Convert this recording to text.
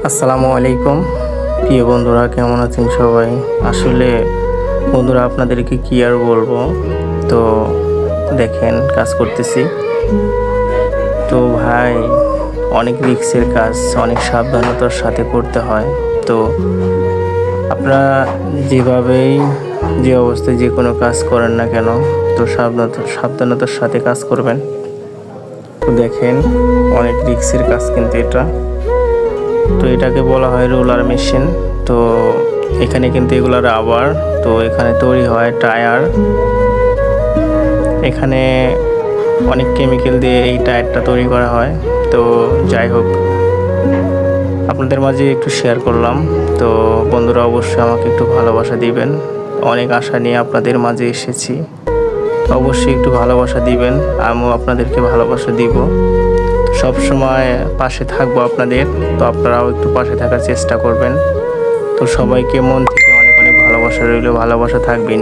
আসসালামু আলাইকুম প্রিয় বন্ধুরা, কেমন আছেন সবাই? আসলে বন্ধুরা, আপনাদেরকে কি আর বলবো। তো দেখেন, কাজ করতেছি। তো ভাই, অনেক রিস্কের কাজ, অনেক সাবধানতার সাথে করতে হয়। তো আপনারা যেভাবেই যে অবস্থায় যে কোনো কাজ করেন না কেন, তো সাবধানতার সাথে কাজ করবেন। তো দেখেন, অনেক রিস্কের কাজ কিন্তু এটা। তো এটাকে বলা হয় রোলার মেশিন। তো এখানে কিন্তু এগুলো রাবার। তো এখানে তৈরি হয় টায়ার। এখানে অনেক কেমিক্যাল দিয়ে এই টায়ারটা তৈরি করা হয়। তো যাই হোক, আপনাদের মাঝে একটু শেয়ার করলাম। তো বন্ধুরা, অবশ্যই আমাকে একটু ভালোবাসা দিবেন। অনেক আশা নিয়ে আপনাদের মাঝে এসেছি। অবশ্যই একটু ভালোবাসা দিবেন, আমিও আপনাদেরকে ভালোবাসা দিব। সব সময় পাশে থাকবো আপনাদের। তো আপনারাও একটু পাশে থাকার চেষ্টা করবেন। তো সবাইকে মন থেকে অনেক অনেক ভালোবাসা রইল, ভালোবাসা থাকবেন।